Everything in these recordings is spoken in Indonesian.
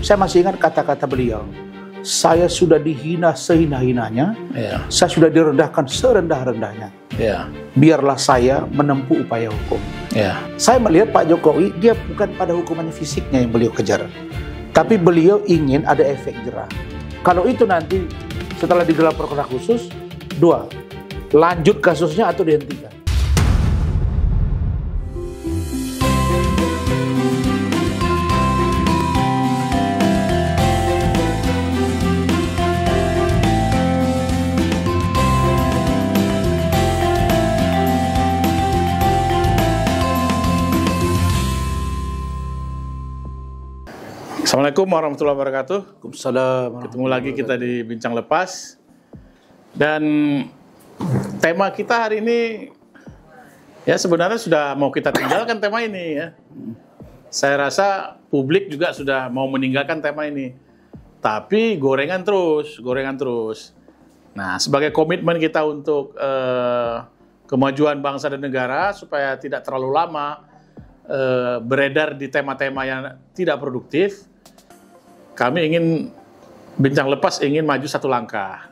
Saya masih ingat kata-kata beliau. Saya sudah dihina sehina-hinanya, saya sudah direndahkan serendah-rendahnya. Biarlah saya menempuh upaya hukum. Saya melihat Pak Jokowi, dia bukan pada hukuman fisiknya yang beliau kejar, tapi beliau ingin ada efek jerah. Kalau itu nanti setelah digelar perkara khusus, dua, lanjut kasusnya atau dihentikan. Assalamualaikum warahmatullahi wabarakatuh. Waalaikumsalam. Ketemu lagi kita di Bincang Lepas. Dan tema kita hari ini ya sebenarnya sudah mau kita tinggalkan tema ini ya. Saya rasa publik juga sudah mau meninggalkan tema ini. Tapi gorengan terus. Nah, sebagai komitmen kita untuk kemajuan bangsa dan negara supaya tidak terlalu lama beredar di tema-tema yang tidak produktif, kami ingin Bincang Lepas ingin maju satu langkah.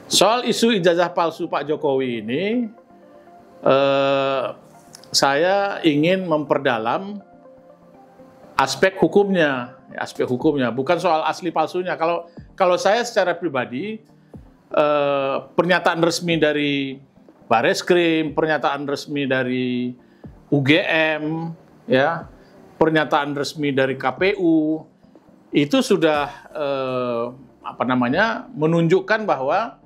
Soal isu ijazah palsu Pak Jokowi ini, saya ingin memperdalam aspek hukumnya, bukan soal asli palsunya. Kalau saya secara pribadi, pernyataan resmi dari Bareskrim, pernyataan resmi dari UGM, ya, pernyataan resmi dari KPU, itu sudah menunjukkan bahwa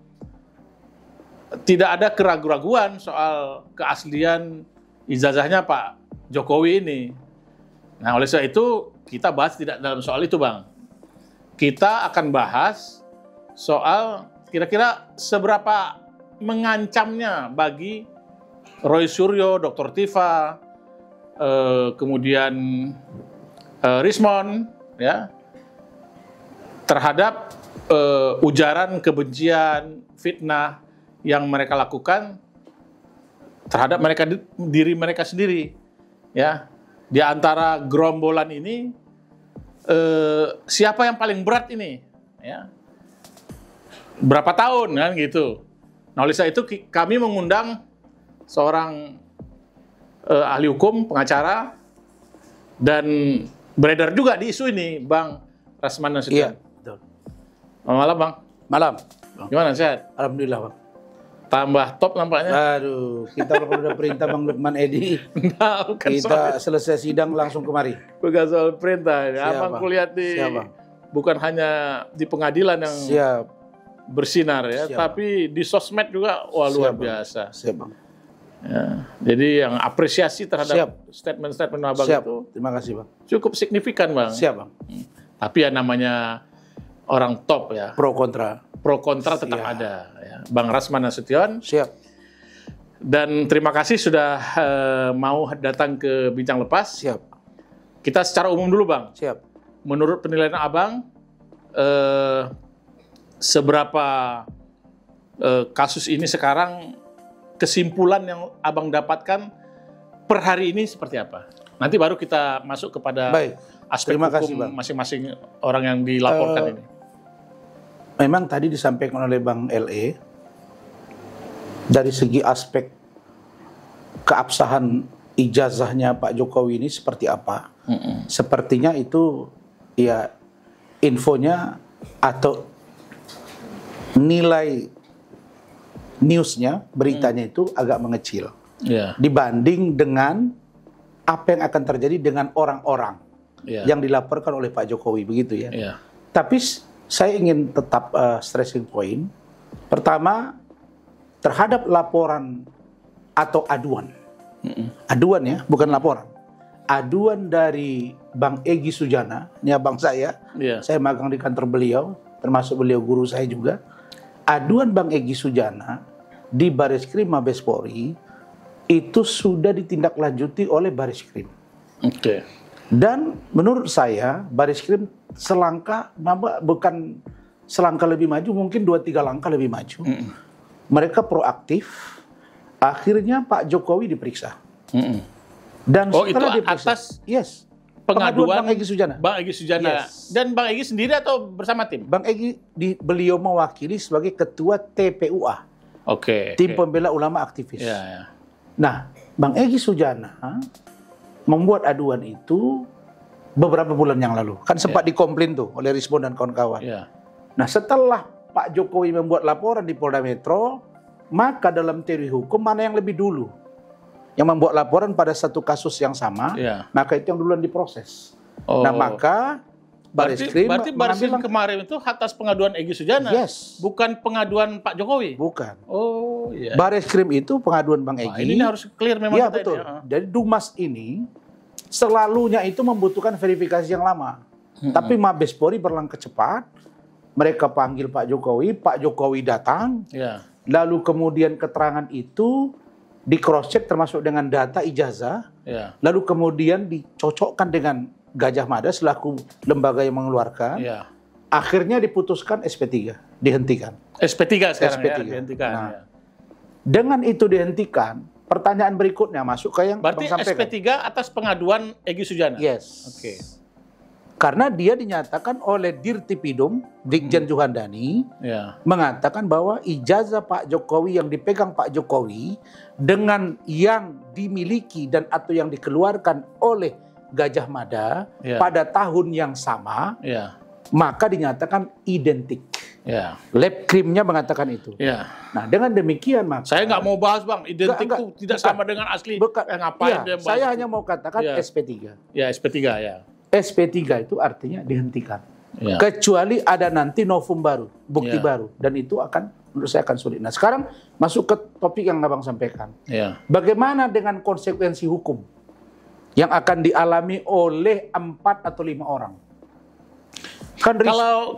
tidak ada keraguan-raguan soal keaslian ijazahnya Pak Jokowi ini. Nah, oleh sebab itu kita bahas tidak dalam soal itu, Bang. Kita akan bahas soal kira-kira seberapa mengancamnya bagi Roy Suryo, Dr. Tifa, kemudian Rismon, ya, terhadap ujaran kebencian, fitnah yang mereka lakukan terhadap diri mereka sendiri, ya. Di antara gerombolan ini, siapa yang paling berat ini, ya? Berapa tahun kan gitu. Nah, oleh sebab itu kami mengundang seorang ahli hukum, pengacara, dan beredar juga di isu ini, Bang Rasman Nasution. Iya, betul. Malam, Bang. Malam. Gimana, sehat? Alhamdulillah, Bang. Tambah top nampaknya. Aduh, kita kalau udah perintah Bang Lukman Edi, Nah, kita selesai sidang langsung kemari. Bukan soal perintah. Abang Bang. kulihat bukan hanya di pengadilan yang bersinar ya, tapi di sosmed juga luar biasa. Siap, Bang. Ya, jadi yang apresiasi terhadap statement-statement Abang itu, terima kasih, Bang, cukup signifikan, Bang. Siap, Bang. Tapi ya namanya orang top ya, pro kontra tetap ada ya. Bang Rasman Nasution, siap. Dan terima kasih sudah mau datang ke Bincang Lepas. Siap. Kita secara umum dulu, Bang. Siap. Menurut penilaian Abang, seberapa kasus ini sekarang, kesimpulan yang Abang dapatkan per hari ini seperti apa? Nanti baru kita masuk kepada aspek hukum masing-masing orang yang dilaporkan ini. Memang tadi disampaikan oleh Bang LE, dari segi aspek keabsahan ijazahnya Pak Jokowi ini seperti apa? Sepertinya itu ya infonya atau nilai newsnya, beritanya itu agak mengecil dibanding dengan apa yang akan terjadi dengan orang-orang yang dilaporkan oleh Pak Jokowi, begitu ya. Tapi saya ingin tetap stressing point. Pertama, terhadap laporan atau aduan, aduan ya, bukan laporan. Aduan dari Bang Egy Sujana, ini abang saya magang di kantor beliau, termasuk beliau guru saya juga. Aduan Bang Egy Sujana di Bareskrim Mabes Polri itu sudah ditindaklanjuti oleh Bareskrim. Dan menurut saya Bareskrim bukan selangkah lebih maju, mungkin 2-3 langkah lebih maju. Mereka proaktif. Akhirnya Pak Jokowi diperiksa. Dan setelah diperiksa, pengaduan Bang Egy Sujana. Bang Egy Sujana. Yes. Dan Bang Egy sendiri atau bersama tim? Bang Egy beliau mewakili sebagai ketua TPUA. Oke. Tim Pembela Ulama Aktivis. Ya, ya. Nah, Bang Egy Sujana membuat aduan itu beberapa bulan yang lalu. Kan sempat dikomplain tuh oleh Rismon dan kawan-kawan. Ya. Nah, setelah Pak Jokowi membuat laporan di Polda Metro, maka dalam teori hukum mana yang lebih dulu? Yang membuat laporan pada satu kasus yang sama, maka itu yang duluan diproses. Nah, maka Bareskrim berarti Bareskrim kemarin itu atas pengaduan Egy Sujana, bukan pengaduan Pak Jokowi? Bukan. Oh, iya. Bareskrim itu pengaduan Bang Egy. Ini harus clear memang. Iya, betul. Jadi Dumas ini selalunya itu membutuhkan verifikasi yang lama. Tapi Mabes Polri berlangkah cepat. Mereka panggil Pak Jokowi datang. Lalu kemudian keterangan itu di cross check termasuk dengan data ijazah, lalu kemudian dicocokkan dengan Gajah Mada selaku lembaga yang mengeluarkan, akhirnya diputuskan SP3, dihentikan. SP3 sekarang SP3. ya, dihentikan. Nah, dengan itu dihentikan, pertanyaan berikutnya masuk ke yang berarti Bang sampaikan. SP3 atas pengaduan Egy Sujana? Yes. Oke. Karena dia dinyatakan oleh Dirtipidum, Ditjen Juhandani, mengatakan bahwa ijazah Pak Jokowi yang dipegang Pak Jokowi dengan yang dimiliki dan atau yang dikeluarkan oleh Gajah Mada pada tahun yang sama, maka dinyatakan identik. Lab krimnya mengatakan itu. Nah, dengan demikian maka saya nggak mau bahas Bang, identik itu tidak sama dengan asli. Ngapain dia bahas? Saya hanya mau katakan SP3. Ya, SP3 ya. SP3 itu artinya dihentikan. Kecuali ada nanti novum baru, bukti baru. Dan itu akan, menurut saya akan sulit. Nah, sekarang masuk ke topik yang Abang sampaikan. Bagaimana dengan konsekuensi hukum yang akan dialami oleh 4 atau 5 orang? Kan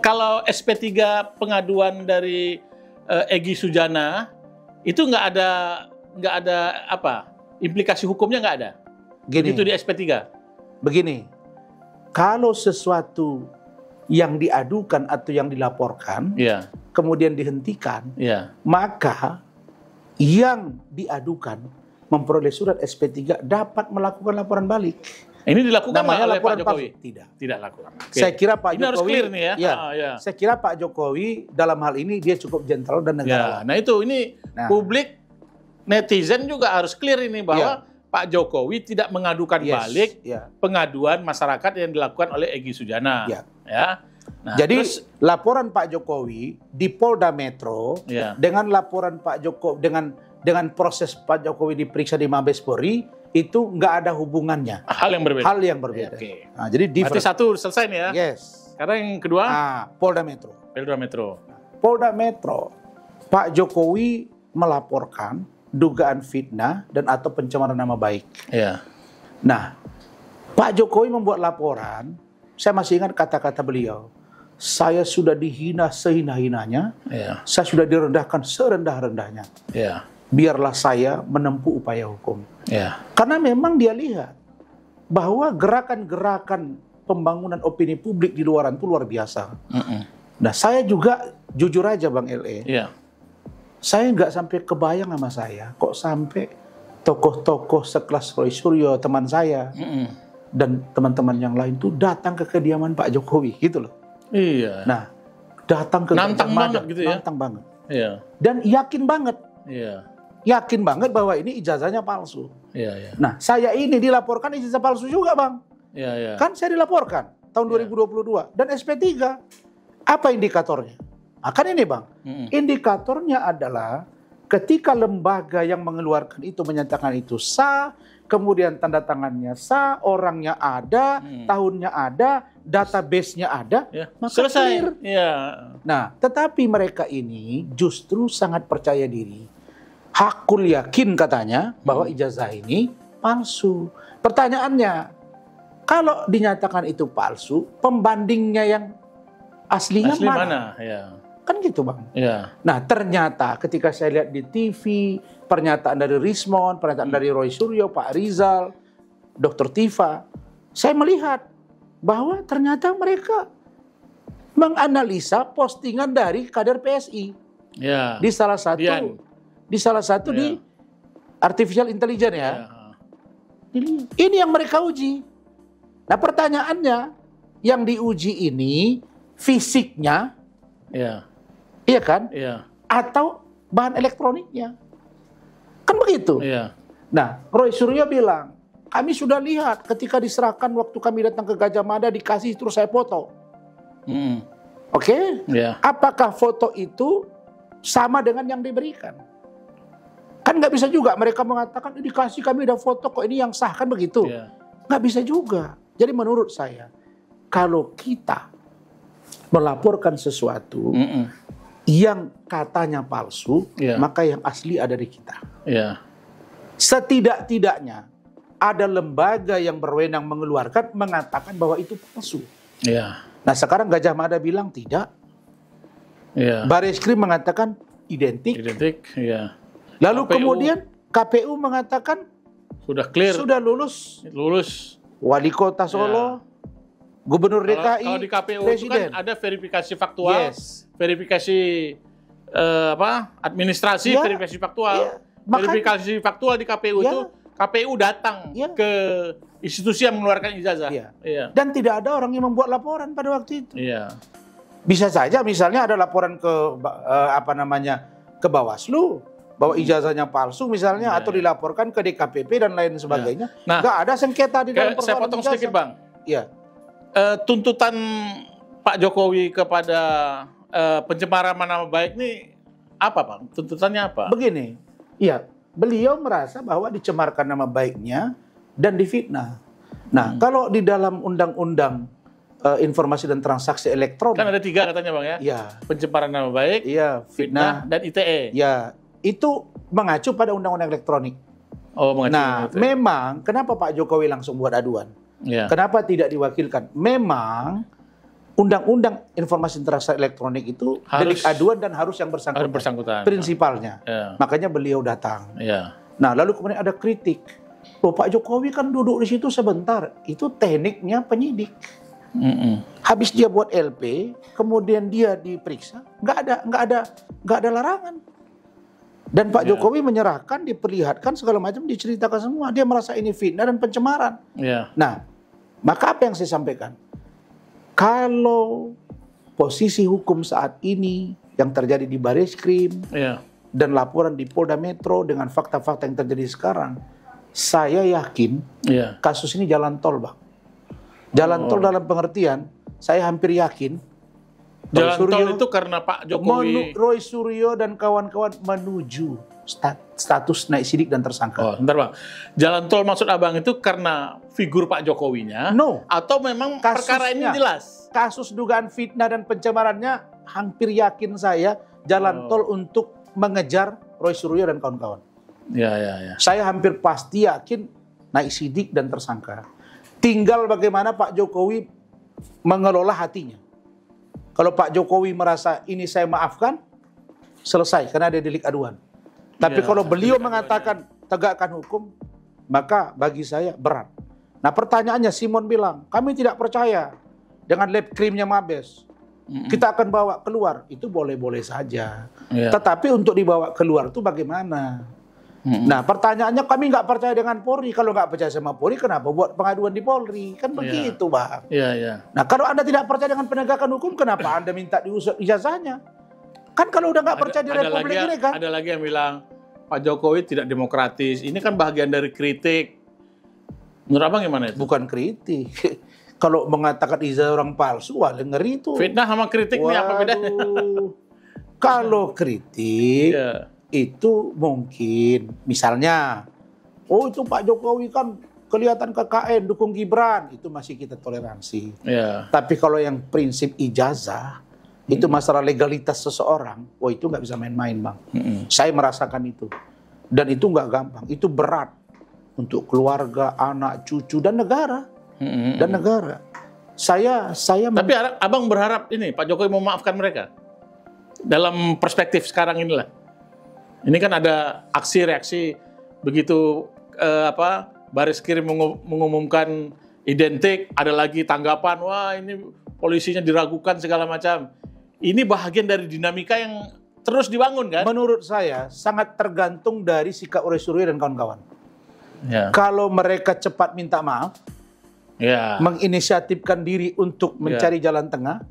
kalau SP3 pengaduan dari Egy Sujana, itu nggak ada apa? Implikasi hukumnya nggak ada? Gini, itu di SP3? Begini. Kalau sesuatu yang diadukan atau yang dilaporkan, kemudian dihentikan, maka yang diadukan memperoleh surat SP3 dapat melakukan laporan balik. Ini dilakukan namanya oleh laporan Pak Jokowi? Tidak lakukan. Okay. Saya kira Pak ini Jokowi, harus clear nih ya. Saya kira Pak Jokowi dalam hal ini dia cukup gentle dan negarawan. Nah itu publik netizen juga harus clear ini bahwa Pak Jokowi tidak mengadukan balik pengaduan masyarakat yang dilakukan oleh Egy Sujana. Nah, jadi laporan Pak Jokowi di Polda Metro dengan laporan Pak Jokowi dengan proses Pak Jokowi diperiksa di Mabes Polri itu nggak ada hubungannya. Hal yang berbeda. Nah, jadi berarti satu selesai nih ya. Sekarang yang kedua Polda Metro. Polda Metro. Pak Jokowi melaporkan dugaan fitnah dan atau pencemaran nama baik. Nah, Pak Jokowi membuat laporan, saya masih ingat kata-kata beliau, saya sudah dihina sehina-hinanya, saya sudah direndahkan serendah-rendahnya. Biarlah saya menempuh upaya hukum. Karena memang dia lihat bahwa gerakan-gerakan pembangunan opini publik di luaran itu luar biasa. Nah, saya juga jujur aja Bang LE, saya nggak sampai kebayang sama saya, kok sampai tokoh-tokoh sekelas Roy Suryo, teman saya, dan teman-teman yang lain tuh datang ke kediaman Pak Jokowi, gitu loh. Nah, datang ke nantang banget gitu ya. Nantang banget. Dan yakin banget. Yakin banget bahwa ini ijazahnya palsu. Nah, saya ini dilaporkan ijazah palsu juga, Bang. Kan saya dilaporkan tahun 2022 dan SP3. Apa indikatornya? Kan ini Bang, indikatornya adalah ketika lembaga yang mengeluarkan itu menyatakan itu sah, kemudian tanda tangannya sah, orangnya ada, tahunnya ada, database-nya ada, maka selesai. Nah, tetapi mereka ini justru sangat percaya diri. Hakul yakin katanya bahwa ijazah ini palsu. Pertanyaannya, kalau dinyatakan itu palsu, pembandingnya yang aslinya mana? Kan gitu Bang. Nah ternyata ketika saya lihat di TV, pernyataan dari Rismon, pernyataan dari Roy Suryo, Pak Rizal, Dr. Tifa, saya melihat bahwa ternyata mereka menganalisa postingan dari kader PSI di salah satu di artificial intelligence Ini yang mereka uji. Nah pertanyaannya, yang diuji ini fisiknya, iya kan? Atau bahan elektroniknya? Kan begitu. Nah, Roy Suryo bilang, kami sudah lihat ketika diserahkan waktu kami datang ke Gajah Mada dikasih terus saya foto. Oke? Apakah foto itu sama dengan yang diberikan? Kan nggak bisa juga mereka mengatakan dikasih kami udah foto kok ini yang sah, kan begitu? Nggak bisa juga. Jadi menurut saya, kalau kita melaporkan sesuatu yang katanya palsu, maka yang asli ada di kita. Setidak-tidaknya ada lembaga yang berwenang mengeluarkan mengatakan bahwa itu palsu. Nah sekarang Gajah Mada bilang tidak. Bareskrim mengatakan identik. Lalu kemudian KPU mengatakan sudah clear, sudah lulus. Wali Kota Solo, Gubernur DKI, kalau di KPU Presiden. itu kan ada verifikasi faktual, verifikasi administrasi, verifikasi faktual. Verifikasi faktual di KPU itu KPU datang ke institusi yang mengeluarkan ijazah. Dan tidak ada orang yang membuat laporan pada waktu itu. Bisa saja misalnya ada laporan ke ke Bawaslu bahwa ijazahnya palsu misalnya, atau dilaporkan ke DKPP dan lain sebagainya. Nah, nggak ada sengketa di dalam persoalan saya potong sedikit, Bang. Tuntutan Pak Jokowi kepada pencemaran nama baik ini apa, Bang? Tuntutannya apa? Begini, beliau merasa bahwa dicemarkan nama baiknya dan difitnah. Nah, kalau di dalam undang-undang informasi dan transaksi elektronik kan ada 3 katanya, Bang, ya? Pencemaran nama baik, fitnah, dan ITE. Itu mengacu pada undang-undang elektronik. Nah, memang kenapa Pak Jokowi langsung buat aduan? Kenapa tidak diwakilkan? Memang undang-undang informasi transaksi elektronik itu delik aduan dan harus yang bersangkutan. Prinsipalnya. Makanya beliau datang. Nah, lalu kemudian ada kritik. Pak Jokowi kan duduk di situ sebentar. Itu tekniknya penyidik. Habis dia buat LP, kemudian dia diperiksa, nggak ada larangan. Dan Pak Jokowi menyerahkan, diperlihatkan segala macam, diceritakan semua. Dia merasa ini fitnah dan pencemaran. Nah, maka apa yang saya sampaikan? Kalau posisi hukum saat ini yang terjadi di Bareskrim dan laporan di Polda Metro dengan fakta-fakta yang terjadi sekarang, saya yakin kasus ini jalan tol, Bang. Jalan tol dalam pengertian, saya hampir yakin jalan tol itu karena Pak Jokowi, Roy Suryo dan kawan-kawan menuju status naik sidik dan tersangka. Bentar, Bang. Jalan tol maksud Abang itu karena figur Pak Jokowinya? Atau memang perkara ini jelas? Kasus dugaan fitnah dan pencemarannya hampir yakin saya jalan tol untuk mengejar Roy Suryo dan kawan-kawan. Saya hampir pasti yakin naik sidik dan tersangka. Tinggal bagaimana Pak Jokowi mengelola hatinya. Kalau Pak Jokowi merasa ini saya maafkan, selesai karena ada delik aduan. Tapi kalau beliau mengatakan tegakkan hukum, maka bagi saya berat. Nah pertanyaannya, Simon bilang, kami tidak percaya dengan lab krimnya Mabes. Kita akan bawa keluar. Itu boleh-boleh saja. Tetapi untuk dibawa keluar itu bagaimana? Nah pertanyaannya, kami nggak percaya dengan Polri. Kalau nggak percaya sama Polri, kenapa buat pengaduan di Polri? Kan begitu, Bang. Nah kalau Anda tidak percaya dengan penegakan hukum, kenapa Anda minta diusut ijazahnya? Kan kalau udah nggak percaya di Republik ini kan? Ada lagi yang bilang, Pak Jokowi tidak demokratis. Ini kan bagian dari kritik. Menurut Abang gimana itu? Bukan kritik. Kalau mengatakan ijazah orang palsu, wah ngeri itu. Fitnah sama kritik ini apa bedanya? Kalau kritik... itu mungkin misalnya, itu Pak Jokowi kan kelihatan KKN dukung Gibran, itu masih kita toleransi. Tapi kalau yang prinsip ijazah, itu masalah legalitas seseorang, itu nggak bisa main-main, Bang. Saya merasakan itu, dan itu nggak gampang, itu berat untuk keluarga, anak, cucu, dan negara, Tapi Abang berharap ini Pak Jokowi memaafkan mereka dalam perspektif sekarang inilah. Ini kan ada aksi reaksi begitu Bareskrim mengumumkan identik, ada lagi tanggapan, wah ini polisinya diragukan segala macam. Ini bahagian dari dinamika yang terus dibangun kan? Menurut saya sangat tergantung dari sikap Roy Suryo dan kawan-kawan. Kalau mereka cepat minta maaf, menginisiatifkan diri untuk mencari jalan tengah,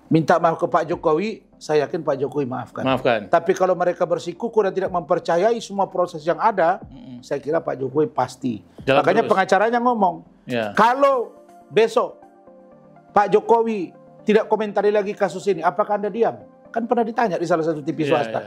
minta maaf ke Pak Jokowi, saya yakin Pak Jokowi maafkan. Tapi kalau mereka bersikukuh dan tidak mempercayai semua proses yang ada, saya kira Pak Jokowi pasti. Makanya pengacaranya ngomong, kalau besok Pak Jokowi tidak komentari lagi kasus ini, apakah Anda diam? Kan pernah ditanya di salah satu TV swasta.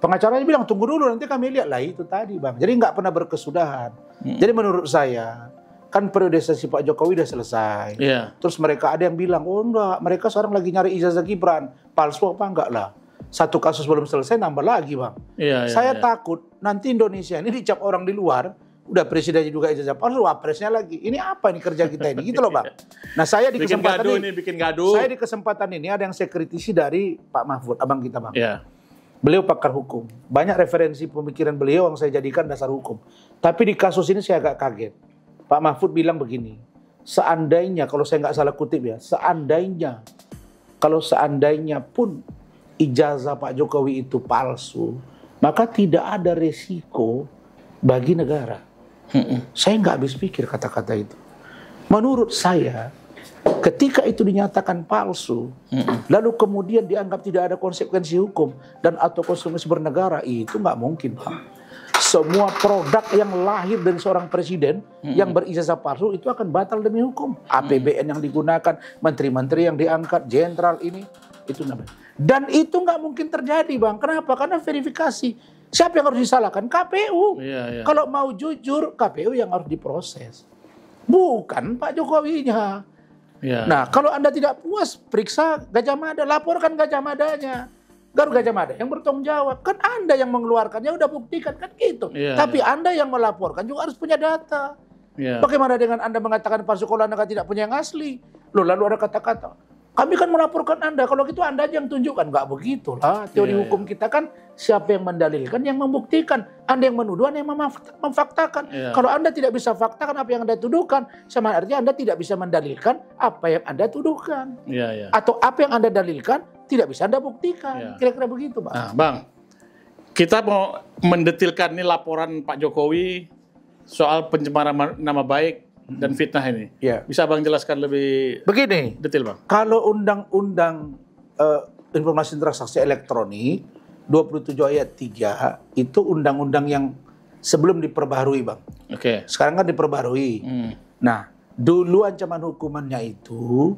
Pengacaranya bilang, tunggu dulu nanti kami lihat. Lah itu tadi Bang. Jadi nggak pernah berkesudahan. Jadi menurut saya, kan periode sesi Pak Jokowi udah selesai. Terus mereka ada yang bilang, oh enggak, mereka sekarang lagi nyari ijazah Gibran. Palsu apa enggak lah. Satu kasus belum selesai, nambah lagi Bang. Saya takut nanti Indonesia ini dicap orang di luar, udah presidennya juga ijazah palsu, wapresnya lagi. Ini apa ini kerja kita ini? Gitu loh Bang. Nah saya di kesempatan bikin gaduh. Saya di kesempatan ini ada yang saya kritisi dari Pak Mahfud, abang kita Bang. Beliau pakar hukum. Banyak referensi pemikiran beliau yang saya jadikan dasar hukum. Tapi di kasus ini saya agak kaget. Pak Mahfud bilang begini, seandainya, kalau saya nggak salah kutip ya, seandainya pun ijazah Pak Jokowi itu palsu, maka tidak ada resiko bagi negara. Saya nggak habis pikir kata-kata itu. Menurut saya, ketika itu dinyatakan palsu, lalu kemudian dianggap tidak ada konsekuensi hukum dan atau konsekuensi bernegara, itu nggak mungkin, Pak. Semua produk yang lahir dari seorang presiden yang berijazah palsu itu akan batal demi hukum. APBN yang digunakan, menteri-menteri yang diangkat, jenderal ini, itu namanya. Dan itu nggak mungkin terjadi, Bang. Kenapa? Karena verifikasi. Siapa yang harus disalahkan? KPU. Kalau mau jujur, KPU yang harus diproses. Bukan Pak Jokowinya. Nah, kalau Anda tidak puas, periksa Gajah Mada, laporkan Gajah Madanya. Baru Gajah Mada yang bertanggung jawab. Kan Anda yang mengeluarkannya, udah buktikan, kan gitu. Tapi Anda yang melaporkan juga harus punya data. Bagaimana dengan Anda mengatakan palsu kalau Anda tidak punya yang asli? Loh, lalu ada kata-kata, kami kan melaporkan Anda, kalau gitu Anda aja yang tunjukkan. Nggak begitulah. Teori hukum kita kan siapa yang mendalilkan, yang membuktikan. Anda yang menuduh, Anda yang memfaktakan. Kalau Anda tidak bisa faktakan apa yang Anda tuduhkan, sama artinya Anda tidak bisa mendalilkan apa yang Anda tuduhkan. Atau apa yang Anda dalilkan, tidak bisa Anda buktikan. Kira-kira begitu, Bang. Nah, Bang, kita mau mendetilkan nih laporan Pak Jokowi soal pencemaran nama baik dan fitnah ini. Bisa Bang jelaskan lebih detail, Bang? Kalau Undang-Undang Informasi Transaksi Elektronik 27 ayat 3 itu undang-undang yang sebelum diperbaharui, Bang. Sekarang kan diperbaharui. Nah, dulu ancaman hukumannya itu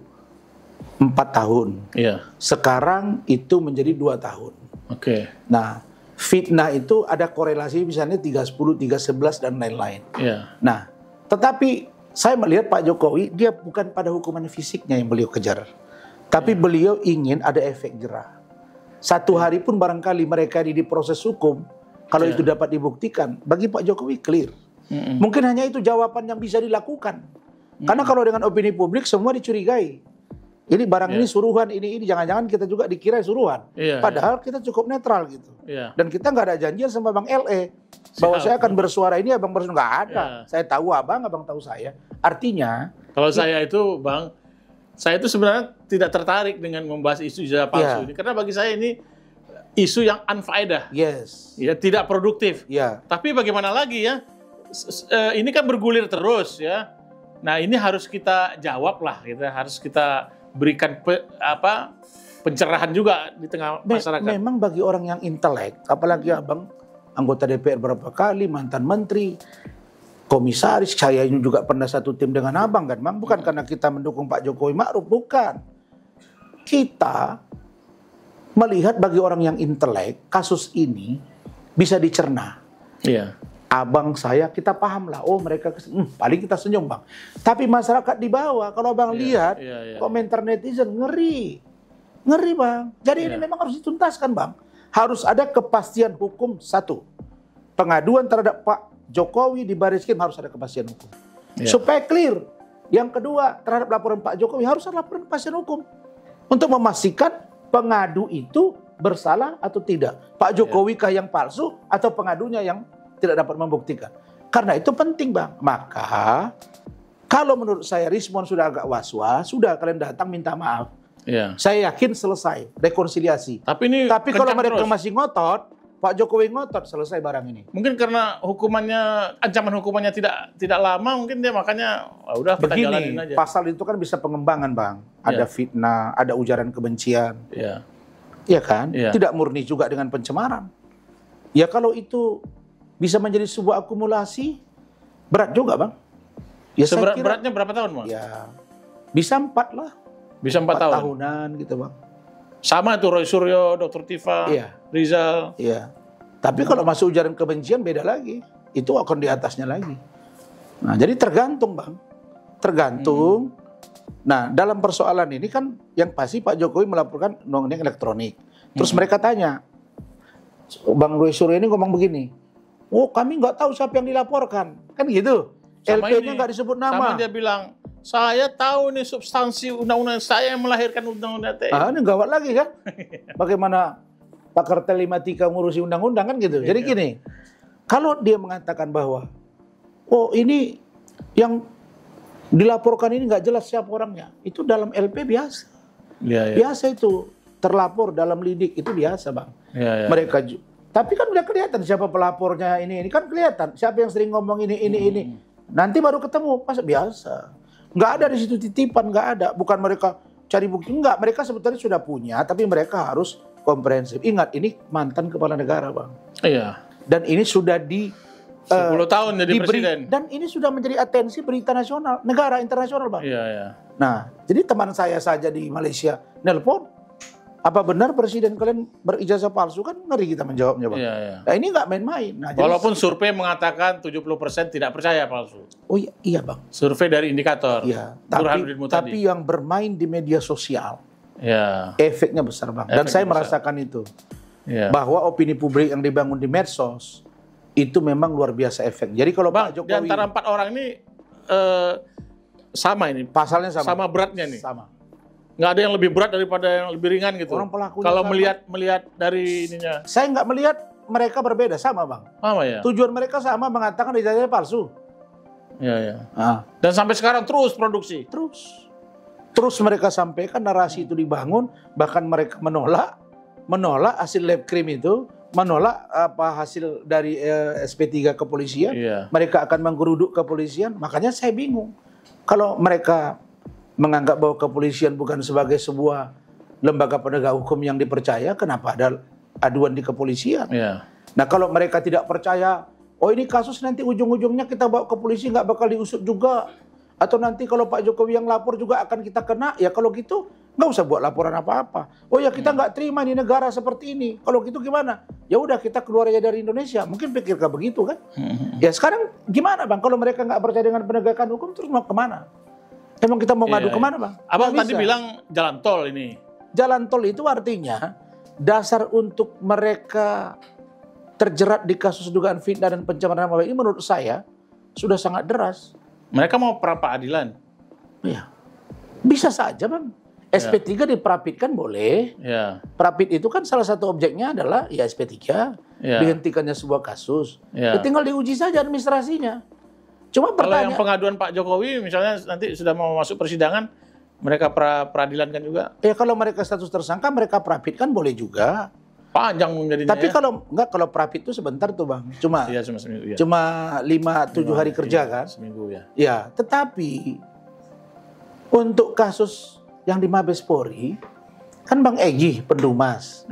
4 tahun. Sekarang itu menjadi 2 tahun. Nah, fitnah itu ada korelasi misalnya 310, 311 dan lain-lain. Nah, tetapi saya melihat Pak Jokowi, dia bukan pada hukuman fisiknya yang beliau kejar. Tapi beliau ingin ada efek jerah. 1 hari pun barangkali mereka di proses hukum, kalau itu dapat dibuktikan, bagi Pak Jokowi clear. Mungkin hanya itu jawaban yang bisa dilakukan. Karena kalau dengan opini publik semua dicurigai. Ini barang ini suruhan, ini jangan-jangan kita juga dikira suruhan. Padahal kita cukup netral gitu. Dan kita nggak ada janjian sama Bang LE bahwa saya akan bersuara ini, Abang bersuara, nggak ada. Saya tahu Abang tahu saya. Artinya, kalau saya itu, Bang, saya itu sebenarnya tidak tertarik dengan membahas isu ijazah palsu ini, karena bagi saya ini isu yang unfaedah, ya, tidak produktif. Tapi bagaimana lagi ya? Ini kan bergulir terus ya. Nah, ini harus kita jawab lah, harus kita berikan pencerahan juga di tengah masyarakat. Memang bagi orang yang intelek, apalagi Abang anggota DPR berapa kali, mantan menteri, komisaris, saya ini juga pernah satu tim dengan Abang kan, Bang. Bukan karena kita mendukung Pak Jokowi Ma'ruf, bukan. Kita melihat bagi orang yang intelek, kasus ini bisa dicerna. Abang saya, kita paham lah, oh mereka paling kita senyum, Bang. Tapi masyarakat di bawah, kalau Abang lihat komentar netizen, ngeri, Bang. Jadi ini memang harus dituntaskan, Bang. Harus ada kepastian hukum. 1, pengaduan terhadap Pak Jokowi di Baris Krim harus ada kepastian hukum. Supaya clear. Yang kedua, terhadap laporan Pak Jokowi harus ada laporan kepastian hukum. Untuk memastikan pengadu itu bersalah atau tidak. Pak Jokowi kah yang palsu atau pengadunya yang tidak dapat membuktikan. Karena itu penting, Bang. Maka kalau menurut saya Rismon sudah agak was-was, sudah kalian datang minta maaf. Saya yakin selesai rekonsiliasi. Tapi kalau mereka masih ngotot, Pak Jokowi ngotot selesai barang ini. Mungkin karena ancaman hukumannya tidak lama, mungkin dia makanya udah kita jalanin aja. Pasal itu kan bisa pengembangan, Bang. Ada fitnah, ada ujaran kebencian. Iya kan? Tidak murni juga dengan pencemaran. Ya kalau itu bisa menjadi sebuah akumulasi, berat juga, Bang. Ya beratnya berapa tahun, Bang? Ya bisa 4 lah. Bisa 4 tahun? Tahunan gitu, Bang. Sama tuh Roy Suryo, Dr. Tifa, Rizal. Iya. Tapi kalau masuk ujaran kebencian beda lagi. Itu akan di atasnya lagi. Nah, jadi tergantung, Bang. Tergantung. Nah, dalam persoalan ini kan yang pasti Pak Jokowi melaporkan undang-undang elektronik. Terus mereka tanya, Bang Roy Suryo ini ngomong begini, oh kami nggak tahu siapa yang dilaporkan. Kan gitu. LP-nya nggak disebut nama. Sama dia bilang, saya tahu nih substansi undang-undang, saya yang melahirkan undang-undang ITE. Ini gawat lagi kan? Bagaimana pakar telematika ngurusi undang-undang kan gitu. Jadi gini, kalau dia mengatakan bahwa, oh ini yang dilaporkan ini nggak jelas siapa orangnya, itu dalam LP biasa. Biasa itu terlapor dalam lidik itu biasa, Bang. Mereka tapi kan udah kelihatan siapa pelapornya ini kan kelihatan siapa yang sering ngomong ini. Nanti baru ketemu pas biasa. Nggak ada di situ titipan, nggak ada. Bukan mereka cari bukti, enggak. Mereka sebetulnya sudah punya, tapi mereka harus komprehensif. Ingat, ini mantan kepala negara, Bang. Iya. Dan ini sudah 10 tahun jadi presiden. Dan ini sudah menjadi atensi berita nasional, negara internasional, Bang. Iya. Nah, jadi teman saya saja di Malaysia nelpon, apa benar presiden kalian berijazah palsu? Kan ngeri kita menjawabnya, Bang. Nah, ini nggak main-main. Nah, walaupun survei mengatakan 70% tidak percaya palsu. Oh iya, Bang. Survei dari indikator. Iya. Tapi yang bermain di media sosial, efeknya besar, Bang. Dan saya merasakan itu. Bahwa opini publik yang dibangun di medsos itu memang luar biasa efek. Jadi kalau Bang, Pak Jokowi, di antara 4 orang ini sama ini. Pasalnya sama. Sama beratnya nih. Sama. Nggak ada yang lebih berat daripada yang lebih ringan gitu. Orang pelakunya kalau sama. melihat dari ininya. Saya nggak melihat mereka berbeda, sama, Bang. Sama ya. Tujuan mereka sama, mengatakan ijazahnya palsu. Iya. Dan sampai sekarang terus produksi. Terus mereka sampaikan narasi itu dibangun, bahkan mereka menolak hasil lab krim itu, menolak hasil dari SP3 kepolisian. Mereka akan menggeruduk kepolisian. Makanya saya bingung. Kalau mereka menganggap bahwa kepolisian bukan sebagai sebuah lembaga penegak hukum yang dipercaya, kenapa ada aduan di kepolisian? Nah, kalau mereka tidak percaya, oh ini kasus nanti ujung-ujungnya kita bawa ke polisi nggak bakal diusut juga, atau nanti kalau Pak Jokowi yang lapor juga akan kita kena, ya kalau gitu nggak usah buat laporan apa-apa. Oh ya kita nggak terima di negara seperti ini. Kalau gitu gimana? Ya udah kita keluar aja dari Indonesia. Mungkin pikirkan begitu kan? Ya sekarang gimana, Bang? Kalau mereka nggak percaya dengan penegakan hukum, terus mau kemana? Emang kita mau ngadu kemana, Bang? Abang tadi bilang jalan tol ini. Jalan tol itu artinya dasar untuk mereka terjerat di kasus dugaan fitnah dan pencemaran nama baik ini menurut saya sudah sangat deras. Mereka mau pra peradilan. Iya. Bisa saja, Bang. SP3 diperapitkan boleh. Perapit itu kan salah satu objeknya adalah ya SP3. Dihentikannya sebuah kasus. Ya tinggal diuji saja administrasinya. Cuma kalau yang pengaduan Pak Jokowi misalnya nanti sudah mau masuk persidangan, mereka peradilan kan juga? Ya kalau mereka status tersangka, mereka perapit kan boleh juga. Panjang menjadinya. Tapi kalau perapit itu sebentar tuh, Bang. Cuma seminggu, cuma 5-7 hari kerja kan? Seminggu ya. Ya, tetapi untuk kasus yang di Mabes Polri kan Bang Egy Pendumas.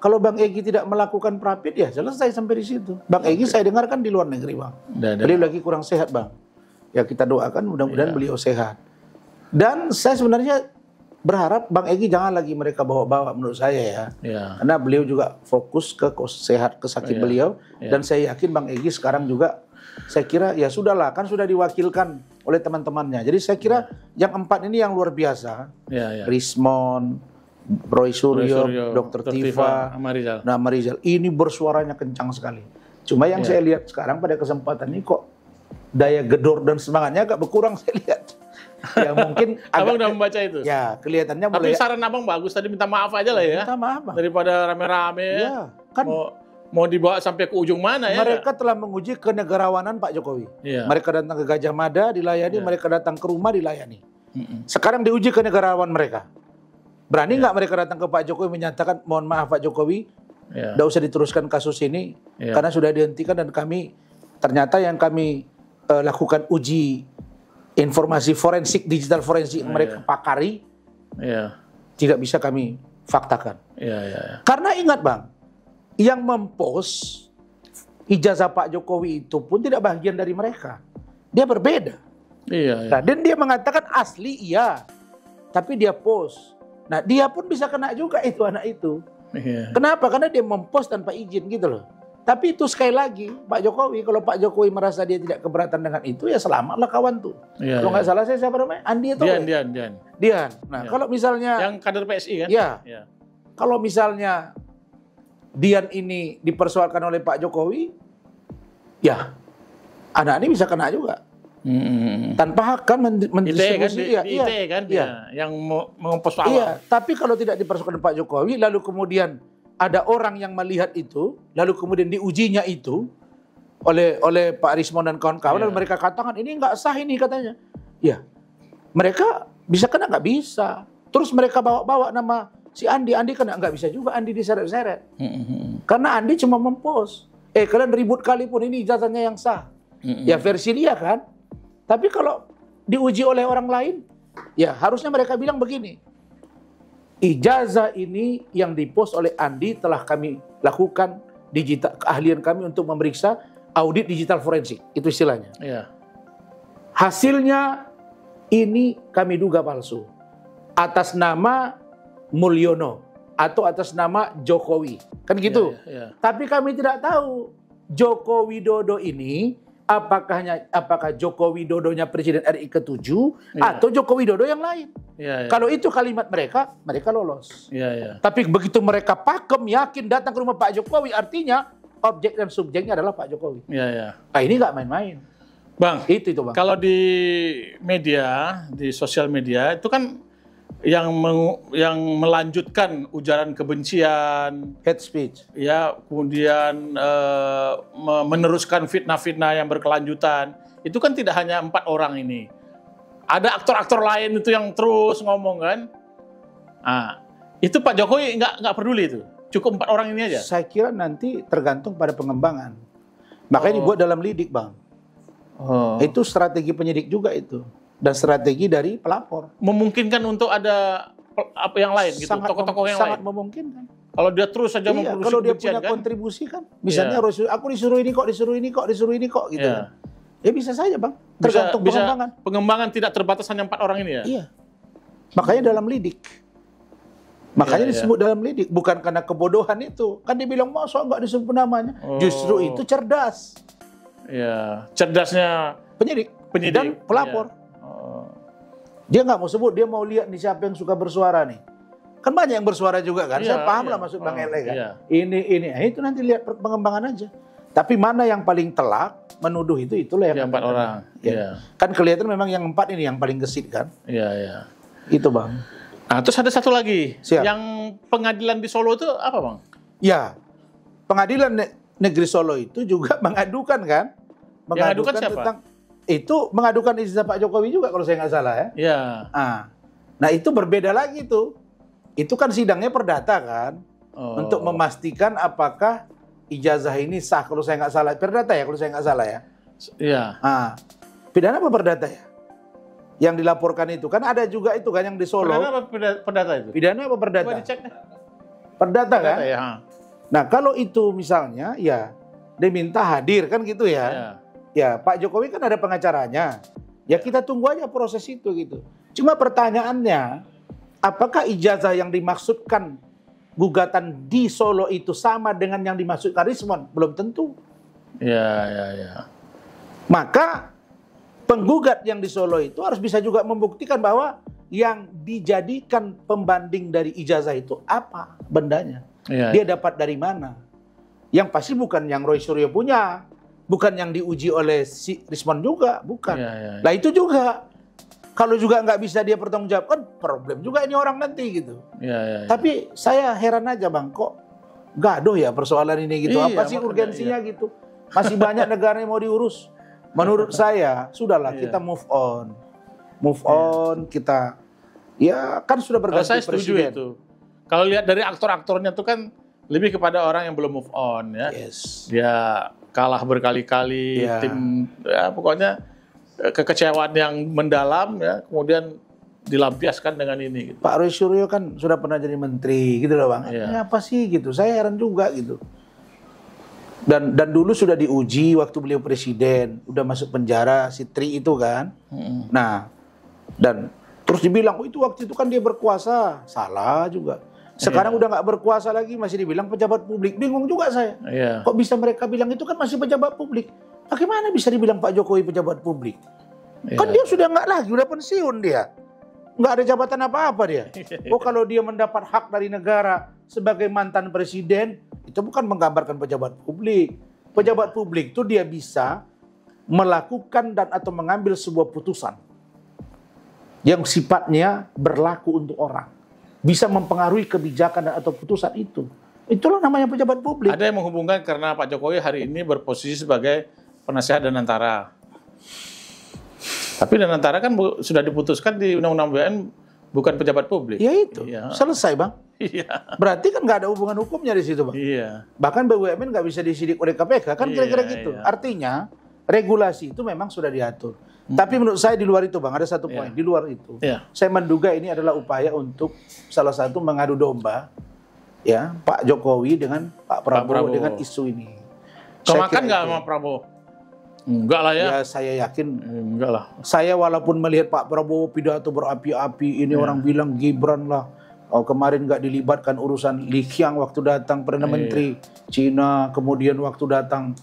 Kalau Bang Egy tidak melakukan perapit, ya selesai sampai di situ. Bang Egy saya dengar kan di luar negeri, Bang. Beliau lagi kurang sehat, Bang. Ya kita doakan mudah-mudahan beliau sehat. Dan saya sebenarnya berharap Bang Egy jangan lagi mereka bawa-bawa menurut saya ya. Karena beliau juga fokus ke sehat, ke sakit beliau. Dan saya yakin Bang Egy sekarang juga, saya kira ya sudahlah, kan sudah diwakilkan oleh teman-temannya. Jadi saya kira yang 4 ini yang luar biasa. Rismon, Roy Suryo, Dr. Tifa, nama Rizal. Ini bersuaranya kencang sekali. Cuma yang saya lihat sekarang pada kesempatan ini kok daya gedor dan semangatnya agak berkurang saya lihat. Ya mungkin Abang udah membaca itu? Ya, kelihatannya mulai. Tapi saran Abang bagus tadi, minta maaf aja lah ya. Minta maaf, Bang. Daripada rame-rame ya. Kan mau dibawa sampai ke ujung mana ya? Mereka telah menguji kenegarawanan Pak Jokowi. Mereka datang ke Gajah Mada dilayani, mereka datang ke rumah dilayani. Sekarang diuji kenegarawanan mereka. Berani nggak mereka datang ke Pak Jokowi menyatakan, mohon maaf Pak Jokowi, Nggak usah diteruskan kasus ini karena sudah dihentikan dan kami ternyata yang kami lakukan uji informasi forensik, digital forensik mereka pakari, tidak bisa kami faktakan. Karena ingat Bang, yang mempost ijazah Pak Jokowi itu pun tidak bagian dari mereka. Dia berbeda. Nah, dan dia mengatakan asli iya, tapi dia post. Nah, dia pun bisa kena juga itu anak itu. Kenapa? Karena dia mempost tanpa izin gitu loh. Tapi itu sekali lagi Pak Jokowi, kalau Pak Jokowi merasa dia tidak keberatan dengan itu, ya selamatlah kawan tuh. Kalau nggak salah saya siapa namanya? Andi itu. Dian. Nah, kalau misalnya yang kader PSI kan? Ya. Kalau misalnya Dian ini dipersoalkan oleh Pak Jokowi, ya anak ini bisa kena juga. Tanpa hak kan mendistribusi yang mengompos awal. Iya, tapi kalau tidak dipersoalkan Pak Jokowi, lalu kemudian ada orang yang melihat itu, lalu kemudian diujinya itu oleh Pak Rismon dan kawan-kawan, lalu mereka katakan ini nggak sah ini katanya. Ya, mereka bisa kena nggak bisa. Terus mereka bawa nama si Andi kena nggak bisa juga, Andi diseret-seret. Karena Andi cuma mempost. Kalian ribut kali pun ini ijazahnya yang sah. Ya versi dia kan. Tapi kalau diuji oleh orang lain, ya harusnya mereka bilang begini. Ijazah ini yang dipost oleh Andi telah kami lakukan keahlian kami untuk memeriksa audit digital forensik. Itu istilahnya. Hasilnya ini kami duga palsu. Atas nama Mulyono atau atas nama Jokowi. Kan gitu. Tapi kami tidak tahu Joko Widodo ini apakah Joko Widodonya Presiden RI ke-7 atau Joko Widodo yang lain. Kalau itu kalimat mereka lolos. Tapi begitu mereka pakem, yakin datang ke rumah Pak Jokowi, artinya objek dan subjeknya adalah Pak Jokowi. Nah, ini nggak main-main. Bang, itu Bang. Kalau di media, di sosial media, itu kan yang melanjutkan ujaran kebencian, hate speech, ya, kemudian meneruskan fitnah-fitnah yang berkelanjutan, itu kan tidak hanya 4 orang ini, ada aktor-aktor lain itu yang terus ngomong kan. Nah, itu Pak Jokowi nggak peduli itu, cukup 4 orang ini aja. Saya kira nanti tergantung pada pengembangan, makanya dibuat dalam lidik Bang. Itu strategi penyidik juga itu. Dan strategi dari pelapor. Memungkinkan untuk ada apa yang lain gitu, tokoh-tokoh yang lain. Sangat memungkinkan. Kalau dia terus saja memproduksi kalau dia punya kontribusi kan. Misalnya aku disuruh ini kok gitu. Ya bisa saja Bang. Tergantung pengembangan. Pengembangan tidak terbatas hanya 4 orang ini ya? Iya. Makanya dalam lidik. Makanya disebut dalam lidik. Bukan karena kebodohan itu. Kan dibilang masa nggak disebut namanya. Justru itu cerdas. Iya. Cerdasnya penyidik dan pelapor. Dia nggak mau sebut, dia mau lihat nih siapa yang suka bersuara nih. Kan banyak yang bersuara juga kan. Saya paham lah maksud Bang Ele kan. Ini. Itu nanti lihat pengembangan aja. Tapi mana yang paling telak menuduh itulah yang 4 orang. Kan kelihatan memang yang 4 ini yang paling gesit kan. Itu Bang. Nah, terus ada satu lagi. Yang pengadilan di Solo itu apa Bang? Ya, pengadilan negeri Solo itu juga mengadukan kan. Mengadukan siapa? Itu mengadukan ijazah Pak Jokowi juga kalau saya nggak salah ya. Nah itu berbeda lagi tuh. Itu kan sidangnya perdata kan. Untuk memastikan apakah ijazah ini sah kalau saya nggak salah. Perdata ya kalau saya nggak salah ya. Pidana apa perdata ya? Yang dilaporkan itu kan ada juga itu kan yang di Solo. Pidana apa perdata itu? Pidana apa perdata? Coba dicek deh. Perdata kan? Ya. Nah kalau itu misalnya ya diminta hadir kan gitu ya. Ya, Pak Jokowi kan ada pengacaranya. Ya kita tunggu aja proses itu gitu. Cuma pertanyaannya, apakah ijazah yang dimaksudkan gugatan di Solo itu sama dengan yang dimaksudkan Rismon? Belum tentu. Ya. Maka penggugat yang di Solo itu harus bisa juga membuktikan bahwa yang dijadikan pembanding dari ijazah itu apa bendanya. Dia dapat dari mana. Yang pasti bukan yang Roy Suryo punya. Bukan yang diuji oleh si Rismon juga, bukan. Nah itu juga, kalau juga nggak bisa dia pertanggungjawabkan, problem juga ini orang nanti gitu. Tapi saya heran aja Bang, kok gaduh ya persoalan ini gitu. Apa sih urgensinya gitu? Masih banyak negara yang mau diurus. Menurut saya, sudahlah kita move on, kita ya kan sudah berganti saya setuju presiden. Itu. Kalau lihat dari aktor-aktornya tuh kan lebih kepada orang yang belum move on ya. Yes. Dia kalah berkali-kali, tim ya pokoknya kekecewaan yang mendalam ya, kemudian dilampiaskan dengan ini. Gitu. Pak Roy Suryo kan sudah pernah jadi menteri gitu loh Bang. Ini apa sih gitu? Saya heran juga gitu. Dan dulu sudah diuji waktu beliau presiden, udah masuk penjara si Tri itu kan. Nah, dan terus dibilang, oh itu waktu itu kan dia berkuasa. Salah juga. Sekarang udah nggak berkuasa lagi, masih dibilang pejabat publik. Bingung juga saya. Kok bisa mereka bilang itu kan masih pejabat publik? Bagaimana bisa dibilang Pak Jokowi pejabat publik? Kan dia sudah nggak lagi, udah pensiun dia. Nggak ada jabatan apa-apa dia. Oh kalau dia mendapat hak dari negara sebagai mantan presiden, itu bukan menggambarkan pejabat publik. Pejabat publik itu dia bisa melakukan dan atau mengambil sebuah putusan yang sifatnya berlaku untuk orang. Bisa mempengaruhi kebijakan dan atau putusan itu. Itulah namanya pejabat publik. Ada yang menghubungkan karena Pak Jokowi hari ini berposisi sebagai penasihat Danantara. Tapi Danantara kan sudah diputuskan di Undang-Undang BUMN bukan pejabat publik. Ya itu, selesai Bang. Berarti kan nggak ada hubungan hukumnya di situ Bang. Bahkan BUMN nggak bisa disidik oleh KPK, kan kira-kira gitu. Artinya regulasi itu memang sudah diatur. Tapi menurut saya di luar itu Bang, ada satu poin. Di luar itu, saya menduga ini adalah upaya untuk salah satu mengadu domba ya Pak Jokowi dengan Pak Prabowo dengan isu ini. Kemakan nggak sama Prabowo? Enggak lah ya. Ya saya yakin enggak lah. Saya walaupun melihat Pak Prabowo pidato berapi-api, ini orang bilang Gibran lah. Oh, kemarin nggak dilibatkan urusan Li Qiang waktu datang Perdana Menteri Cina, kemudian waktu datang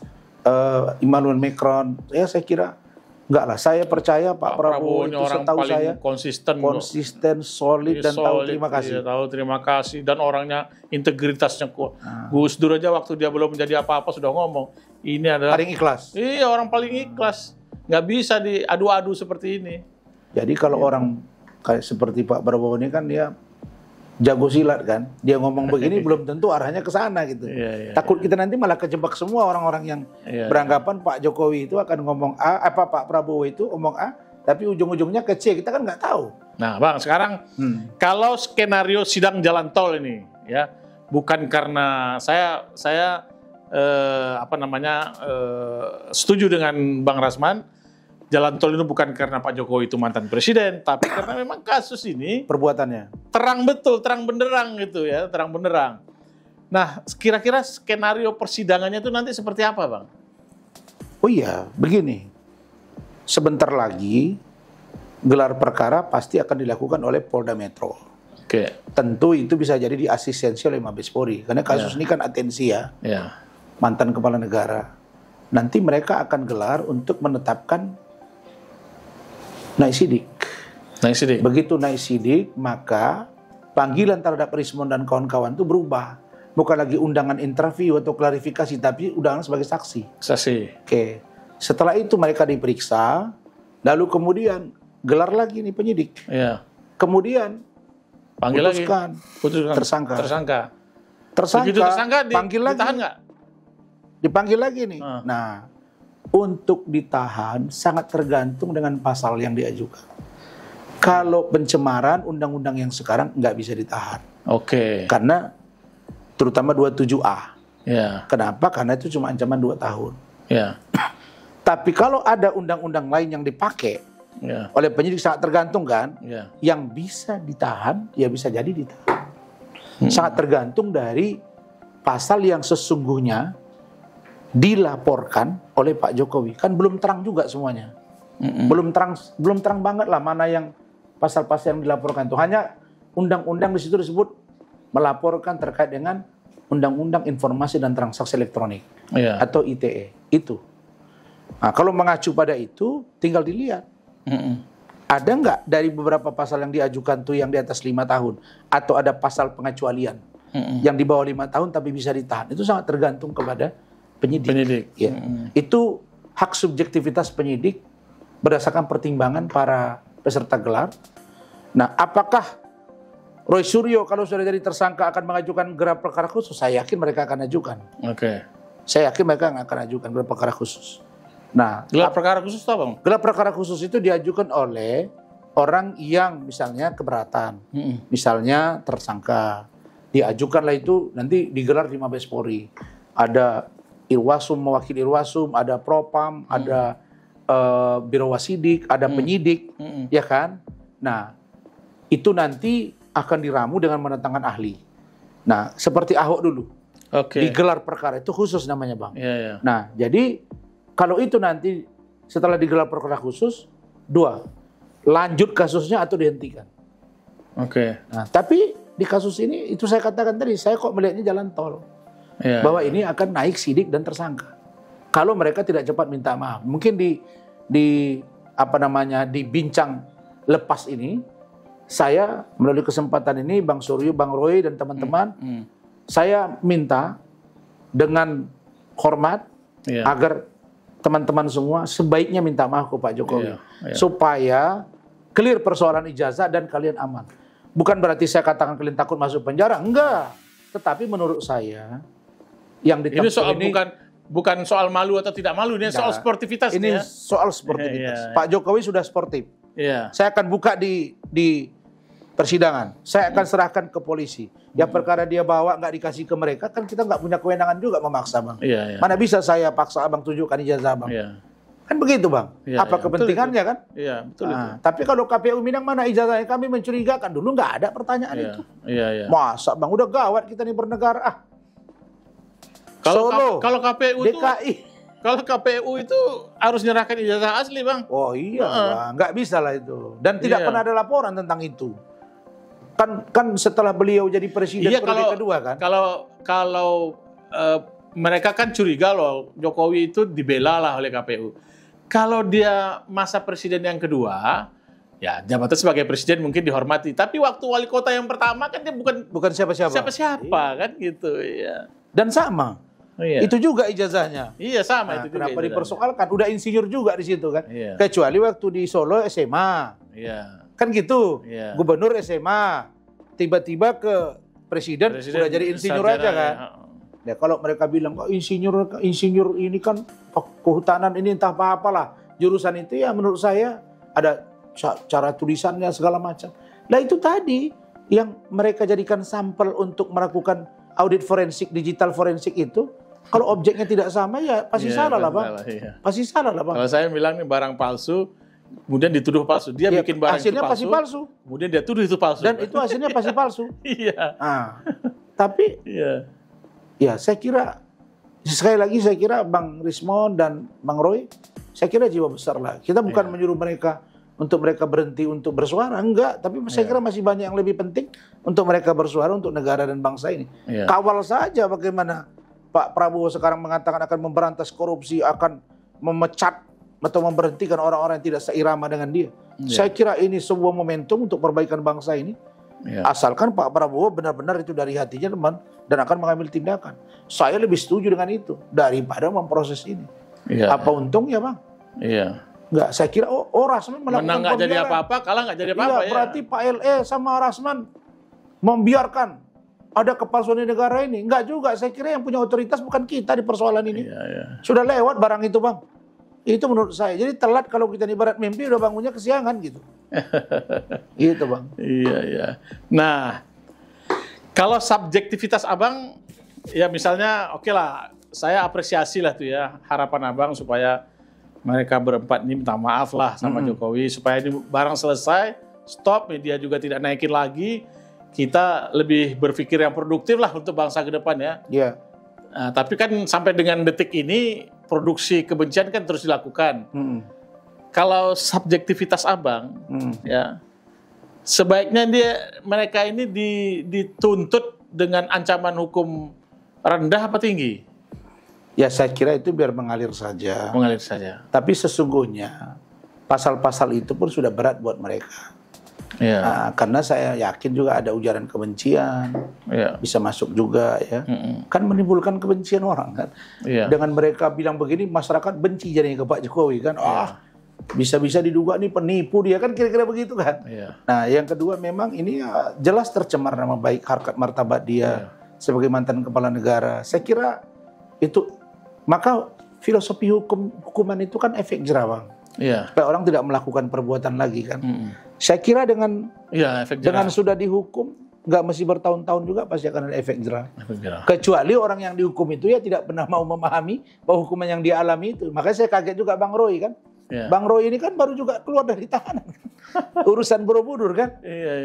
Emmanuel Macron. Ya saya kira enggak lah. Saya percaya Pak Prabowo itu orang setahu paling saya konsisten, solid dan tahu terima kasih. Iya, tahu terima kasih dan orangnya integritasnya kuat. Gus Dur aja waktu dia belum menjadi apa-apa sudah ngomong ini adalah paling ikhlas. Iya, orang paling ikhlas. Nggak bisa diadu-adu seperti ini. Jadi kalau orang kayak seperti Pak Prabowo ini kan dia jago silat kan. Dia ngomong begini belum tentu arahnya ke sana gitu. Takut kita nanti malah kejebak semua orang-orang yang beranggapan Pak Jokowi itu akan ngomong A, Pak Prabowo itu ngomong A, tapi ujung-ujungnya ke C. Kita kan nggak tahu. Nah, Bang, sekarang kalau skenario sidang jalan tol ini ya, bukan karena saya setuju dengan Bang Rasman, jalan tol itu bukan karena Pak Jokowi itu mantan presiden, tapi karena memang kasus ini perbuatannya terang betul, terang benderang gitu ya, terang benderang. Nah, kira-kira skenario persidangannya itu nanti seperti apa, Bang? Oh iya, begini. Sebentar lagi gelar perkara pasti akan dilakukan oleh Polda Metro. Tentu itu bisa jadi diasistensi oleh Mabes Polri, karena kasus ini kan atensi ya. Mantan kepala negara. Nanti mereka akan gelar untuk menetapkan naik sidik. Begitu naik sidik, maka panggilan terhadap Rismon dan kawan-kawan itu berubah. Bukan lagi undangan interview atau klarifikasi, tapi undangan sebagai saksi. Oke. Setelah itu mereka diperiksa, lalu kemudian gelar lagi nih penyidik. Kemudian putuskan tersangka. Begitu tersangka panggil lagi. Ditahan nggak? Dipanggil lagi nih. Nah, untuk ditahan sangat tergantung dengan pasal yang diajukan. Kalau pencemaran, undang-undang yang sekarang nggak bisa ditahan. Karena terutama 27A. Kenapa? Karena itu cuma ancaman 2 tahun. Tapi kalau ada undang-undang lain yang dipakai oleh penyidik, sangat tergantung kan. Yang bisa ditahan, ya bisa jadi ditahan. Sangat tergantung dari pasal yang sesungguhnya dilaporkan oleh Pak Jokowi. Kan belum terang juga semuanya. Belum terang banget lah mana yang pasal-pasal yang dilaporkan itu. Hanya undang-undang di situ disebut melaporkan terkait dengan Undang-Undang Informasi dan Transaksi Elektronik atau ITE. Itu. Nah, kalau mengacu pada itu tinggal dilihat. Ada nggak dari beberapa pasal yang diajukan tuh yang di atas 5 tahun atau ada pasal pengecualian yang di bawah 5 tahun tapi bisa ditahan. Itu sangat tergantung kepada penyidik. Ya. Itu hak subjektivitas penyidik berdasarkan pertimbangan para peserta gelar. Nah, apakah Roy Suryo kalau sudah jadi tersangka akan mengajukan gelar perkara khusus? Saya yakin mereka akan ajukan. Saya yakin mereka akan ajukan gelar perkara khusus. Nah, gelar perkara khusus apa, Bang? Gelar perkara khusus itu diajukan oleh orang yang misalnya keberatan, misalnya tersangka, Diajukanlah itu, nanti digelar di Mabes Polri. Ada Irwasum, mewakili Irwasum, ada Propam, ada Biro Wasidik, ada penyidik, ya kan? Nah, itu nanti akan diramu dengan mendatangkan ahli. Nah, seperti Ahok dulu. Digelar perkara itu khusus namanya, Bang. Nah, jadi kalau itu nanti setelah digelar perkara khusus, 2, lanjut kasusnya atau dihentikan. Nah, tapi di kasus ini, itu saya katakan tadi, saya kok melihatnya jalan tol. Bahwa ini akan naik sidik dan tersangka. Kalau mereka tidak cepat minta maaf. Mungkin di bincang lepas ini, saya melalui kesempatan ini, Bang Suryo, Bang Roy, dan teman-teman, saya minta dengan hormat agar teman-teman semua sebaiknya minta maaf ke Pak Jokowi. Supaya clear persoalan ijazah dan kalian aman. Bukan berarti saya katakan kalian takut masuk penjara, enggak. Tetapi menurut saya, yang ini soal bukan soal malu atau tidak malu, ini soal sportivitas. Ini soal sportivitas. Pak Jokowi sudah sportif. Saya akan buka di persidangan. Saya akan serahkan ke polisi. Yang perkara dia bawa nggak dikasih ke mereka, kan kita nggak punya kewenangan juga memaksa, Bang. Mana bisa saya paksa Abang tunjukkan ijazah Bang. Kan begitu, Bang. Apa kepentingannya kan? Betul. Tapi kalau KPU Minang mana ijazahnya, kami mencurigakan. Dulu nggak ada pertanyaan itu. Masa, Bang, udah gawat kita nih bernegara. Kalau KPU DKI. Kalau KPU itu harus nyerahkan ijazah asli, Bang. Oh iya, Bang. Nggak bisa lah itu. Dan tidak pernah ada laporan tentang itu. Kan setelah beliau jadi presiden periode kedua kan. Kalau mereka kan curiga loh, Jokowi itu dibela lah oleh KPU. Kalau dia masa presiden yang kedua, ya jabatan sebagai presiden mungkin dihormati. Tapi waktu wali kota yang pertama kan dia bukan siapa-siapa kan gitu ya. Dan sama. Itu juga ijazahnya. Iya, sama itu juga. Kenapa dipersoalkan? Udah insinyur juga di situ kan. Kecuali waktu di Solo SMA. Kan gitu. Gubernur SMA. Tiba-tiba ke presiden udah jadi insinyur aja kan. Ya kalau mereka bilang, oh, insinyur ini kan kehutanan ini entah apa-apalah. Jurusan itu ya menurut saya ada cara tulisannya segala macam. Nah itu tadi yang mereka jadikan sampel untuk melakukan audit forensik, digital forensik itu. Kalau objeknya tidak sama ya pasti salah lah, Bang. Pasti salah lah, Bang. Kalau saya bilang nih barang palsu, kemudian dituduh palsu. Dia bikin barang hasilnya palsu, pasti palsu. Kemudian dia tuduh itu palsu. Dan itu hasilnya pasti palsu. Tapi ya saya kira, sekali lagi saya kira Bang Rismon dan Bang Roy, saya kira jiwa besar lah. Kita bukan menyuruh mereka untuk mereka berhenti untuk bersuara, enggak. Tapi saya kira masih banyak yang lebih penting untuk mereka bersuara untuk negara dan bangsa ini. Kawal saja bagaimana Pak Prabowo sekarang mengatakan akan memberantas korupsi, akan memecat atau memberhentikan orang-orang yang tidak seirama dengan dia. Saya kira ini sebuah momentum untuk perbaikan bangsa ini. Asalkan Pak Prabowo benar-benar itu dari hatinya, teman, dan akan mengambil tindakan. Saya lebih setuju dengan itu daripada memproses ini. Apa untungnya, Bang? Enggak, saya kira Rasman melakukan menang nggak jadi apa-apa, kalah nggak jadi apa-apa. Berarti Pak LE sama Rasman membiarkan ada kepalsuan di negara ini. Enggak juga, saya kira yang punya otoritas bukan kita di persoalan ini. Sudah lewat barang itu, Bang. Itu menurut saya. Jadi telat kalau kita ibarat mimpi udah bangunnya kesiangan gitu. Gitu, Bang. Nah, kalau subjektivitas Abang, ya misalnya oke lah, saya apresiasi lah tuh ya harapan Abang supaya mereka berempat ini minta maaf lah sama Jokowi supaya ini barang selesai, stop, media juga tidak naikin lagi, kita lebih berpikir yang produktif lah untuk bangsa ke depan ya. Nah, tapi kan sampai dengan detik ini produksi kebencian kan terus dilakukan. Kalau subjektivitas Abang, ya sebaiknya mereka ini dituntut dengan ancaman hukum rendah apa tinggi? Ya saya kira itu biar mengalir saja. Mengalir saja. Tapi sesungguhnya pasal-pasal itu pun sudah berat buat mereka. Karena saya yakin juga ada ujaran kebencian, bisa masuk juga ya. Kan menimbulkan kebencian orang kan. Dengan mereka bilang begini, masyarakat benci jadinya ke Pak Jokowi kan. Bisa-bisa diduga nih penipu dia kan, kira-kira begitu kan. Nah yang kedua memang ini ya, jelas tercemar nama baik harkat martabat dia sebagai mantan kepala negara. Saya kira itu, maka filosofi hukuman itu kan efek jerah, Bang. Supaya orang tidak melakukan perbuatan lagi kan. Saya kira dengan sudah dihukum, nggak mesti bertahun-tahun juga pasti akan ada efek jerah. Kecuali orang yang dihukum itu ya tidak pernah mau memahami bahwa hukuman yang dia alami itu. Makanya saya kaget juga Bang Roy kan. Bang Roy ini kan baru juga keluar dari tahanan. Urusan Borobudur kan.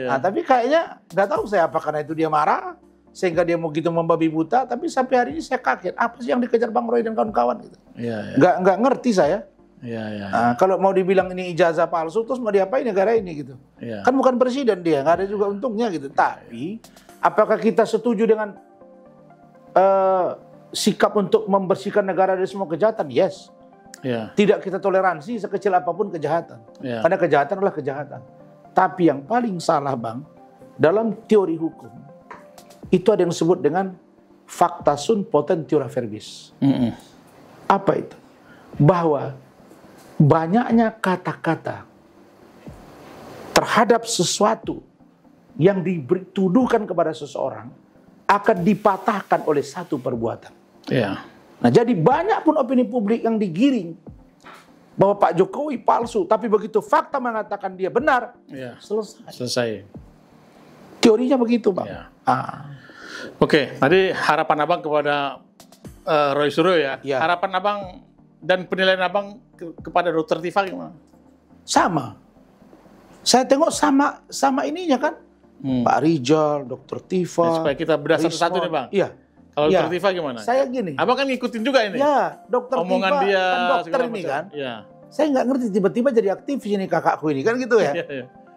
Nah, tapi kayaknya nggak tahu saya apa karena itu dia marah sehingga dia mau gitu membabi buta. Tapi sampai hari ini saya kaget apa sih yang dikejar Bang Roy dan kawan-kawan gitu. Nggak ngerti saya. Nah, kalau mau dibilang ini ijazah palsu, terus mau diapain negara ini gitu? Kan bukan presiden dia, nggak ada juga untungnya gitu. Tapi, apakah kita setuju dengan sikap untuk membersihkan negara dari semua kejahatan? Yes. Tidak kita toleransi sekecil apapun kejahatan, karena kejahatan adalah kejahatan. Tapi yang paling salah Bang, dalam teori hukum itu ada yang disebut dengan facta sunt potentiora verbis. Apa itu? Bahwa banyaknya kata-kata terhadap sesuatu yang dituduhkan kepada seseorang akan dipatahkan oleh satu perbuatan. Nah, jadi banyak pun opini publik yang digiring bahwa Pak Jokowi palsu, tapi begitu fakta mengatakan dia benar, selesai. Teorinya begitu, Bang. Oke, tadi harapan Abang kepada Roy Suryo ya. Harapan Abang dan penilaian Abang kepada Dr. Tifa gimana? Sama. Saya tengok sama ininya kan. Pak Rijal, Dr. Tifa. Ya, supaya kita bedah satu-satu nih Bang. Kalau Dr. Tifa gimana? Saya gini. Abang kan ngikutin juga ini. Dr. Omongan Tifa dia, kan dokter ini kan. Saya nggak ngerti tiba-tiba jadi aktivis ini kakakku ini kan gitu ya.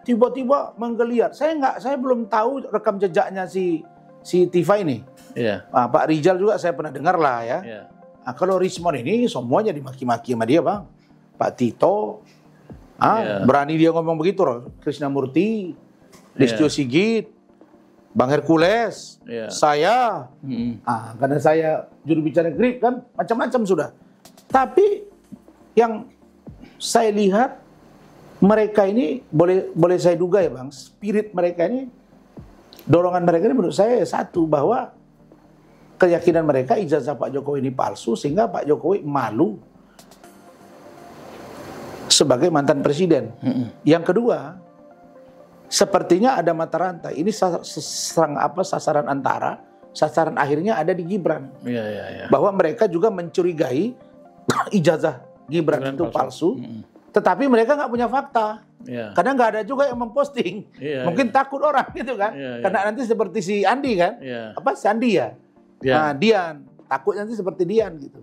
Tiba-tiba menggeliat. Saya belum tahu rekam jejaknya si Tifa ini. Nah, Pak Rijal juga saya pernah dengar lah ya. Nah, kalau Rismon ini semuanya dimaki-maki sama dia Bang. Pak Tito, berani dia ngomong begitu loh. Krisnamurti, Listio Sigit, Bang Hercules, saya, karena saya juru bicara Grip kan, macam-macam sudah. Tapi yang saya lihat mereka ini boleh saya duga ya Bang, spirit mereka ini, dorongan mereka ini menurut saya satu bahwa keyakinan mereka ijazah Pak Jokowi ini palsu sehingga Pak Jokowi malu sebagai mantan presiden. Yang kedua, sepertinya ada mata rantai. Ini sasaran antara, sasaran akhirnya ada di Gibran. Bahwa mereka juga mencurigai ijazah Gibran itu palsu, tetapi mereka nggak punya fakta. Karena nggak ada juga yang memposting. Mungkin takut orang gitu kan. Karena nanti seperti si Andi kan. Si Andi ya. Nah, Dian, takut nanti seperti Dian gitu.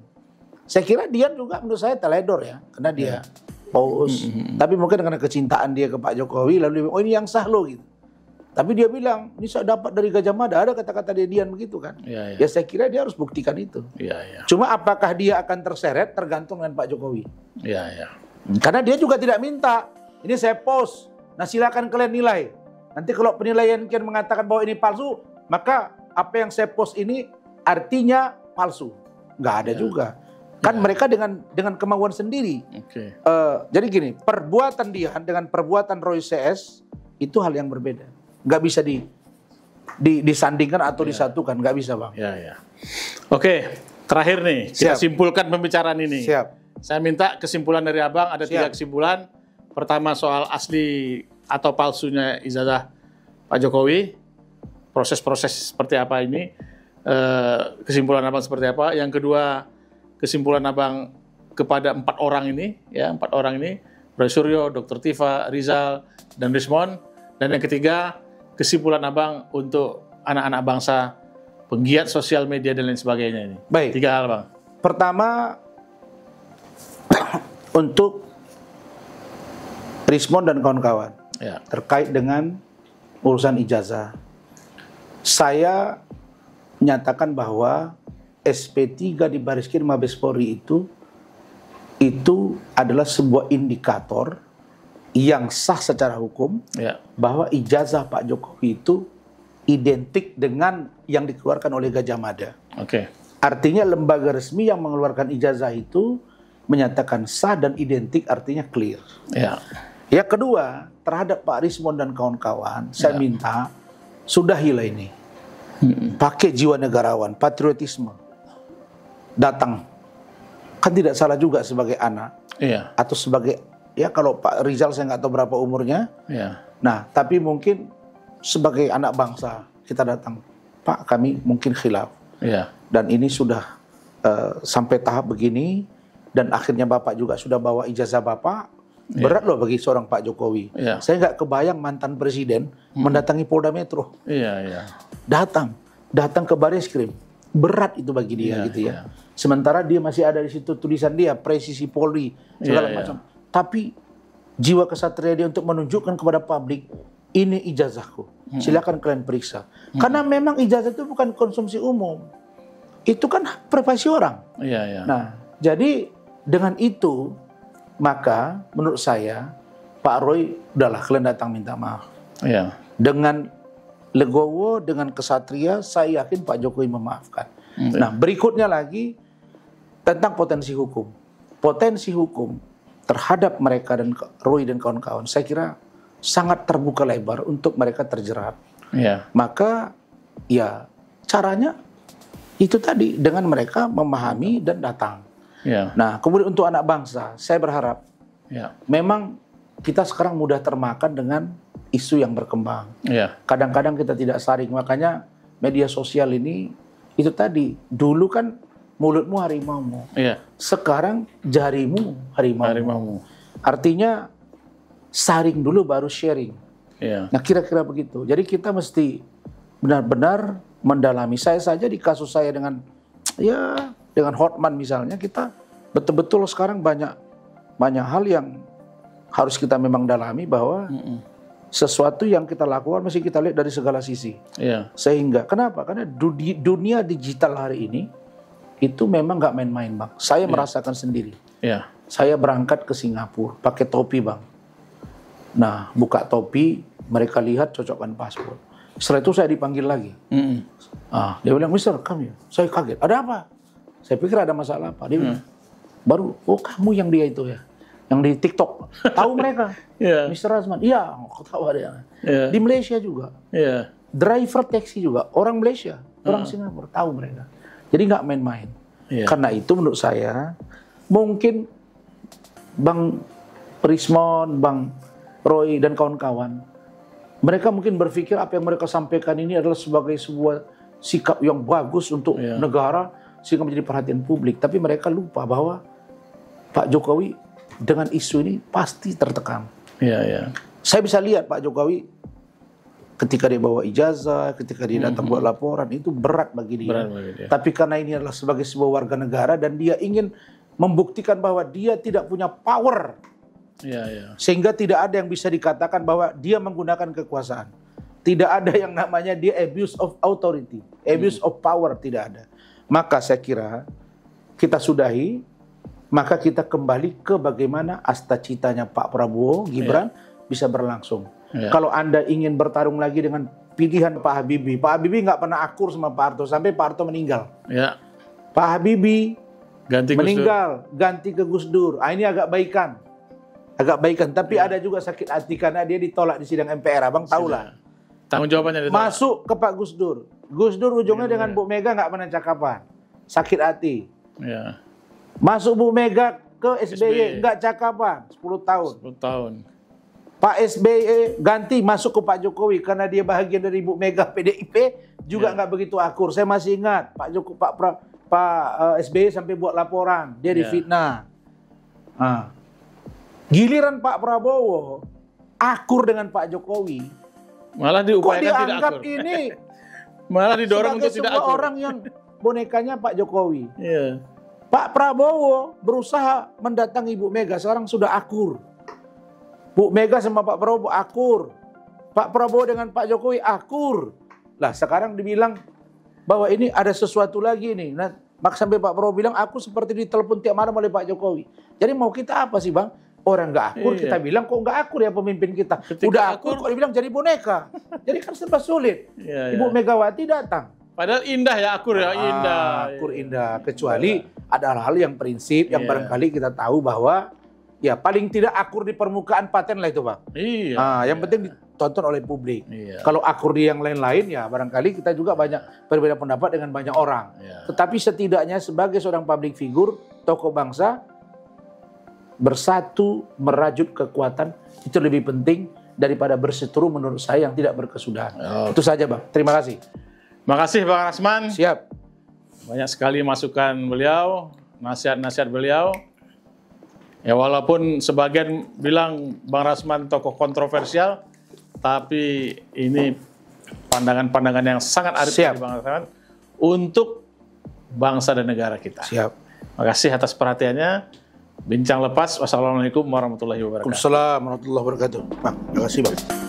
Saya kira Dian juga menurut saya teledor ya, karena dia paus. Tapi mungkin karena kecintaan dia ke Pak Jokowi, lalu dia bilang, oh ini yang sah loh gitu. Tapi dia bilang, ini saya dapat dari Gajah Mada, ada kata-kata dia Dian begitu kan. Ya saya kira dia harus buktikan itu. Cuma apakah dia akan terseret tergantung dengan Pak Jokowi. Karena dia juga tidak minta, ini saya post, nah silakan kalian nilai. Nanti kalau penilaian kalian mengatakan bahwa ini palsu, maka apa yang saya post ini artinya palsu. Nggak ada juga. Kan mereka dengan kemauan sendiri. Jadi gini, perbuatan dia dengan perbuatan Roy CS itu hal yang berbeda. Nggak bisa disandingkan atau disatukan. Nggak bisa Bang. Oke, terakhir nih. Kita simpulkan pembicaraan ini. Saya minta kesimpulan dari Abang. Ada 3 kesimpulan. Pertama soal asli atau palsunya ijazah Pak Jokowi. Proses-proses seperti apa ini. Kesimpulan Abang seperti apa. Yang kedua, kesimpulan Abang kepada 4 orang ini, ya 4 orang ini, Roy Suryo, Dr. Tifa, Rizal, dan Rismon. Dan yang ketiga, kesimpulan Abang untuk anak-anak bangsa, penggiat sosial media dan lain sebagainya ini. Baik. 3 hal Bang. Pertama, untuk Rismon dan kawan-kawan, terkait dengan urusan ijazah. Saya menyatakan bahwa SP3 di Bariskrim Mabes Polri itu adalah sebuah indikator yang sah secara hukum bahwa ijazah Pak Jokowi itu identik dengan yang dikeluarkan oleh Gajah Mada. Artinya lembaga resmi yang mengeluarkan ijazah itu menyatakan sah dan identik, artinya clear. Yang kedua, terhadap Pak Rismon dan kawan-kawan, saya minta sudahilah ini. Pakai jiwa negarawan, patriotisme. Datang. Kan tidak salah juga sebagai anak. Atau sebagai, ya kalau Pak Rizal saya nggak tahu berapa umurnya. Nah, tapi mungkin sebagai anak bangsa kita datang, Pak, kami mungkin khilaf. Dan ini sudah sampai tahap begini, dan akhirnya Bapak juga sudah bawa ijazah Bapak. Berat loh bagi seorang Pak Jokowi. Saya nggak kebayang mantan presiden mendatangi Polda Metro. Datang ke Bareskrim. Berat itu bagi dia gitu ya. Sementara dia masih ada di situ tulisan dia, presisi Polri, segala macam. Tapi jiwa kesatria dia untuk menunjukkan kepada publik, ini ijazahku. Silakan kalian periksa. Karena memang ijazah itu bukan konsumsi umum. Itu kan privasi orang. Nah, jadi dengan itu, maka menurut saya, Pak Roy, udahlah kalian datang minta maaf. Dengan legowo, dengan kesatria, saya yakin Pak Jokowi memaafkan. Nah, berikutnya lagi tentang potensi hukum. Potensi hukum terhadap mereka dan Roy dan kawan-kawan, saya kira sangat terbuka lebar untuk mereka terjerat. Maka ya caranya itu tadi, dengan mereka memahami dan datang. Nah, kemudian untuk anak bangsa, saya berharap memang kita sekarang mudah termakan dengan isu yang berkembang. Kadang-kadang kita tidak saring, makanya media sosial ini itu tadi, dulu kan mulutmu harimaumu, sekarang jarimu harimaumu. Artinya saring dulu baru sharing. Nah, kira-kira begitu. Jadi kita mesti benar-benar mendalami. Saya saja di kasus saya dengan Hotman misalnya, kita betul-betul sekarang banyak hal yang harus kita memang dalami, bahwa sesuatu yang kita lakukan mesti kita lihat dari segala sisi. Sehingga, kenapa? Karena dunia digital hari ini itu memang nggak main-main, Bang. Saya merasakan sendiri. Saya berangkat ke Singapura pakai topi, Bang. Nah, buka topi, mereka lihat cocokkan paspor. Setelah itu saya dipanggil lagi. Dia bilang, Mister, kami. Saya kaget. Ada apa? Saya pikir ada masalah apa. Dia bilang, baru, oh kamu yang dia itu ya, yang di TikTok. Tahu mereka? Mr. Razman. Iya, tahu ada. Di Malaysia juga. Driver taxi juga, orang Malaysia, orang Singapura, tahu mereka. Jadi nggak main-main. Karena itu menurut saya, mungkin Bang Rismon, Bang Roy, dan kawan-kawan, mereka mungkin berpikir apa yang mereka sampaikan ini adalah sebagai sebuah sikap yang bagus untuk negara, sehingga menjadi perhatian publik. Tapi mereka lupa bahwa Pak Jokowi dengan isu ini pasti tertekan. Saya bisa lihat Pak Jokowi ketika dia bawa ijazah, ketika dia datang buat laporan, itu berat bagi dia. Tapi karena ini adalah sebagai sebuah warga negara, dan dia ingin membuktikan bahwa dia tidak punya power. Sehingga tidak ada yang bisa dikatakan bahwa dia menggunakan kekuasaan. Tidak ada yang namanya dia abuse of authority, abuse of power, tidak ada. Maka saya kira kita sudahi, maka kita kembali ke bagaimana asta citanya Pak Prabowo, Gibran bisa berlangsung. Kalau Anda ingin bertarung lagi dengan pilihan Pak Habibie nggak pernah akur sama Pak Harto sampai Pak Harto meninggal. Pak Habibie meninggal, ganti ke Gus Dur. Ini agak baikan. Tapi ada juga sakit hati karena dia ditolak di sidang MPR. Abang tahulah. Tanggung jawabannya ditolak. Masuk ke Pak Gus Dur. Gus Dur ujungnya dengan Bu Mega nggak pernah cakapan. Sakit hati. Masuk Bu Mega ke SBY nggak cakapan. 10 tahun. Pak SBY ganti masuk ke Pak Jokowi karena dia bahagian dari Bu Mega, PDIP juga nggak begitu akur. Saya masih ingat Pak SBY sampai buat laporan, dia difitnah. Giliran Pak Prabowo akur dengan Pak Jokowi, malah diupayakan tidak akur. Ini malah didorong untuk tidak akur. Orang yang bonekanya Pak Jokowi. Pak Prabowo berusaha mendatangi Bu Mega, sekarang sudah akur. Bu Mega sama Pak Prabowo akur. Pak Prabowo dengan Pak Jokowi akur. Lah sekarang dibilang bahwa ini ada sesuatu lagi nih. Nah, maka sampai Pak Prabowo bilang aku seperti ditelepon tiap malam oleh Pak Jokowi. Jadi mau kita apa sih, Bang? Orang nggak akur, kita bilang kok nggak akur ya pemimpin kita. Ketika udah akur kok dibilang jadi boneka. Jadi kan serba sulit. Ibu Megawati datang. Padahal indah ya, akur ya, indah. Akur indah. Kecuali ada hal yang prinsip yang barangkali kita tahu bahwa ya paling tidak akur di permukaan paten lah itu, Bang. Yang penting ditonton oleh publik. Kalau akur di yang lain-lain ya barangkali kita juga banyak berbeda pendapat dengan banyak orang. Tetapi setidaknya sebagai seorang public figure, tokoh bangsa, bersatu merajut kekuatan itu lebih penting daripada berseteru menurut saya yang tidak berkesudahan. Itu saja Bang. Terima kasih. Makasih Bang Rasman. Siap. Banyak sekali masukan beliau, nasihat-nasihat beliau. Ya walaupun sebagian bilang Bang Rasman tokoh kontroversial, tapi ini pandangan-pandangan yang sangat arif dari Bang Rasman untuk bangsa dan negara kita. Siap. Makasih atas perhatiannya. Bincang lepas. Wassalamualaikum warahmatullahi wabarakatuh. Waalaikumsalam warahmatullahi wabarakatuh. Bang, terima kasih Bang.